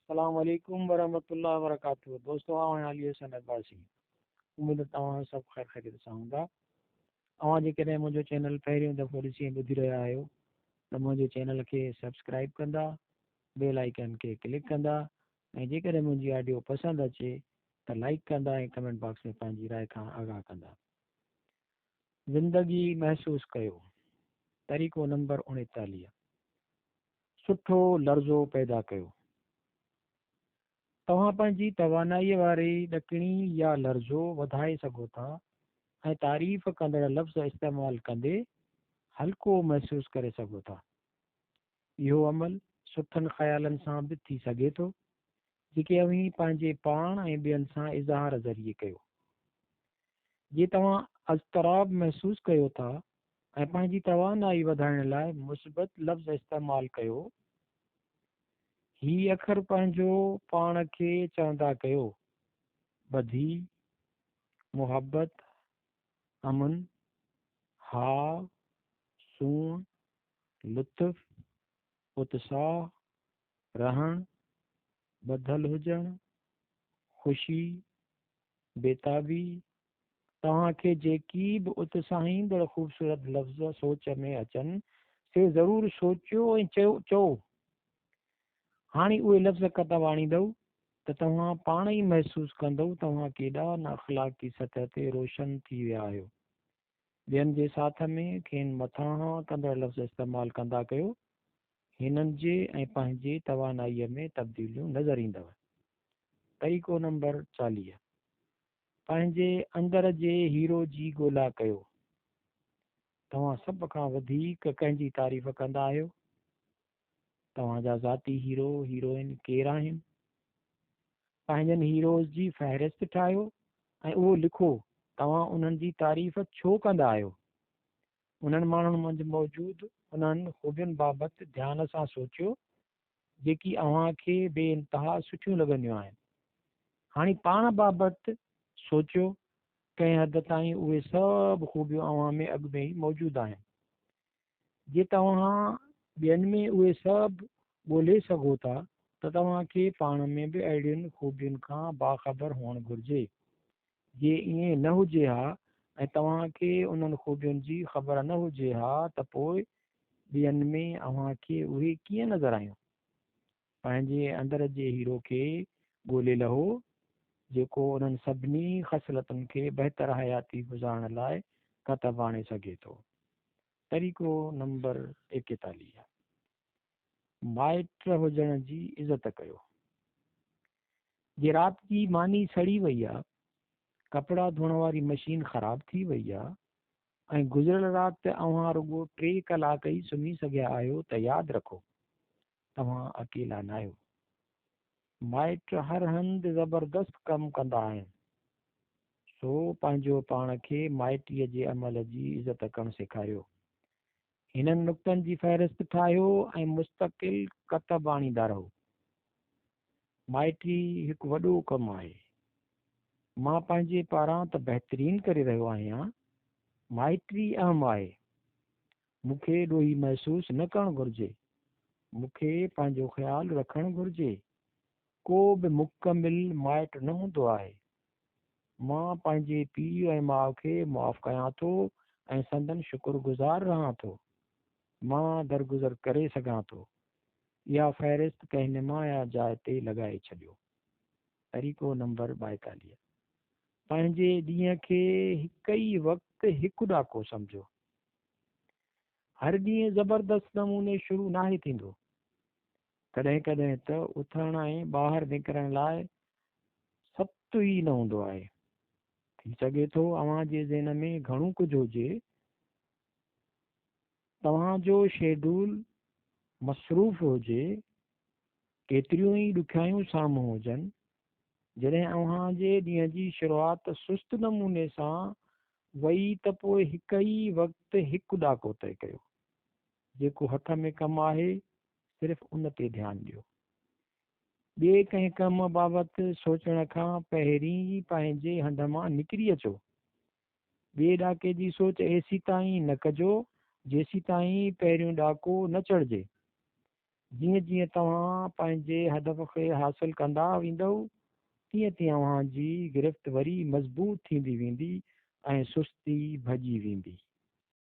अस्सलाम वालेकुम वरहमतुल्लाहि वबरकातुहू। दोस्तों आवां अली हसन अब्बासी। उम्मीद तव्हां सभु ख़ैर ख़ैरियत सां हूंदा। तव्हां जेकॾहिं मुंहिंजो चैनल पहिरियों दफ़ो ॾिसी ॿुधी रहिया आहियो त मुंहिंजे चैनल खे सब्सक्राइब कंदा, बेल आइकन खे क्लिक कंदा ऐं जेकॾहिं मुंहिंजी ऑडियो पसंदि अचे त लाइक कंदा ऐं कमेंट बॉक्स में पंहिंजी राय खां आगाह कंदा। ज़िंदगी महसूसु कयो। तरीक़ो नंबर 39। सुठो लर्ज़ो पैदा कयो। तव्हां पंहिंजी तवानाईअ वारी ॾकिणी या लर्ज़ो वधाए सघो था ऐं तारीफ़ कंदड़ लफ़्ज़ इस्तेमालु कंदे हल्को महसूसु करे सघो था। इहो अमल सुठनि ख़्यालनि सां बि थी सघे थो, जेके अव्हीं पंहिंजे पाण ऐं ॿियनि सां इज़हार ज़रिए कयो। जे तव्हां अज़तराब महसूसु कयो था ऐं पंहिंजी तवानाई वधाइण लाइ मुस्बत लफ़्ज़ इस्तेमालु कयो, ही अखर पंहिंजो पाण खे चवंदा कयो। बधी, मुहबत, अमन, हाव, सूंह, लुत्फ़, उत्साह, रहण, ॿधल हुजण, ख़ुशी, बेताबी। तव्हांखे जेकी बि उत्साहींदड़ ख़ूबसूरत लफ़्ज़ सोच में अचनि से ज़रूरु सोचियो ऐं चओ। हाणे उहे लफ़्ज़ कतब आणींदव त तव्हां पाण ई महसूसु कंदव तव्हां केॾा न अख़लाक़ी सतह ते रोशन थी विया आहियो। ॿियनि जे साथ में खेनि मथां कंदड़ लफ़्ज़ इस्तेमालु कंदा कयो। हिननि जे ऐं पंहिंजे तवानाईअ में तब्दीलियूं नज़र ईंदव। तरीक़ो नंबर 40। पंहिंजे अंदर जे हीरो जी ॻोल्हा कयो। तव्हां सभ खां वधीक कंहिंजी तारीफ़ कंदा आहियो? तव्हांजा ज़ाती हीरो हीरोइन केरु आहिनि? पंहिंजनि हीरोज़ जी फ़हरिस्त ठाहियो ऐं उहो लिखो तव्हां उन्हनि जी तारीफ़ छो कंदा आहियो। उन्हनि माण्हुनि मंझि मौजूदु उन्हनि ख़ूबियुनि बाबति ध्यान सां सोचियो जेकी अव्हांखे बेइंतहा सुठियूं लॻंदियूं आहिनि। हाणे पाण बाबति सोचियो, कंहिं हद ताईं उहे सभु ख़ूबियूं अव्हां में अॻु में ई मौजूदु आहिनि। जे तव्हां ॿियनि में उहे सभु ॻोल्हे सघो था त तव्हांखे पाण में बि अहिड़ियुनि ख़ूबियुनि खां बाख़बर हुअणु घुरिजे। जे ईअं न हुजे हा ऐं तव्हांखे उन्हनि ख़ूबियुनि जी ख़बर न हुजे हा त पोइ ॿियनि में अव्हांखे उहे कीअं नज़र आयूं। पंहिंजे अंदर जे हीरो खे ॻोल्हे लहो जेको उन्हनि सभिनी ख़सलतुनि खे बहितर हयाती गुज़ारण लाइ कतब आणे सघे थो। तरीक़ो नंबर 41। माइट हुजण जी इज़त कयो। जे राति जी मानी सड़ी वई आहे, कपिड़ा धोइण वारी मशीन ख़राब थी वई आहे ऐं गुज़िरियल राति अव्हां रुॻो 3 कलाक ई सुम्ही सघिया आहियो त यादि रखो तव्हां अकेला न आहियो। माइट हर हंधि ज़बरदस्त कमु कंदा आहिनि, सो पंहिंजो पाण खे माइटीअ जे अमल जी इज़त करणु सेखारियो। हिननि नुक़्तनि जी फ़हरिस्त ठाहियो ऐं मुस्तक़िल कतब आणींदा रहो। माइटी हिकु वॾो कमु आहे। मां पंहिंजे पारां त बहितरीन करे रहियो आहियां। माइटी अहम आहे। मूंखे ॾोही महसूसु न करणु घुरिजे। मूंखे पंहिंजो ख़्यालु रखणु घुरिजे। को बि मुकमिल माइट न हूंदो आहे। मां पंहिंजे पीउ ऐं माउ खे मुआफ़ कयां थो ऐं संदन शुक्रगुज़ार रहां थो। मां दरगुज़र करे सघां थो। इहा फ़हरिस्त कंहिं निमाया जाइ ते लॻाए छॾियो। तरीक़ो नंबर 42। पंहिंजे ॾींहं खे हिकु ई वक़्तु हिकु ॾाको सम्झो। हर ॾींहुं ज़बरदस्त नमूने शुरू नाहे थींदो। कॾहिं कॾहिं त उथण ऐं ॿाहिरि निकिरण लाइ सख़्तु ई न हूंदो आहे। थी सघे थो अव्हां जे ज़हन में घणो कुझु हुजे। तव्हांजो शेड्यूल मसरूफ़ हुजे, केतिरियूं ई ॾुखियायूं साम्हूं हुजनि। जॾहिं अव्हां जे ॾींहं जी शुरूआति सुस्त नमूने सां वई त पोइ हिकु ई वक़्तु हिकु ॾाको तइ कयो। जेको हथ में कमु आहे सिर्फ़ु उन ते ध्यानु ॾियो। ॿिए कंहिं कम बाबति सोचण खां पहिरीं ई पंहिंजे हंध मां निकिरी अचो। ॿिए ॾाके जी सोच एसी ताईं न कजो जेसी ताईं पहिरियों ॾाको न चढ़िजे। जीअं जीअं तव्हां पंहिंजे हदफ़ खे हासिल कंदा वेंदव तीअं तीअं तव्हांजी गिरफ़्त वरी मज़बूत थींदी वेंदी ऐं सुस्ती भॼी वेंदी।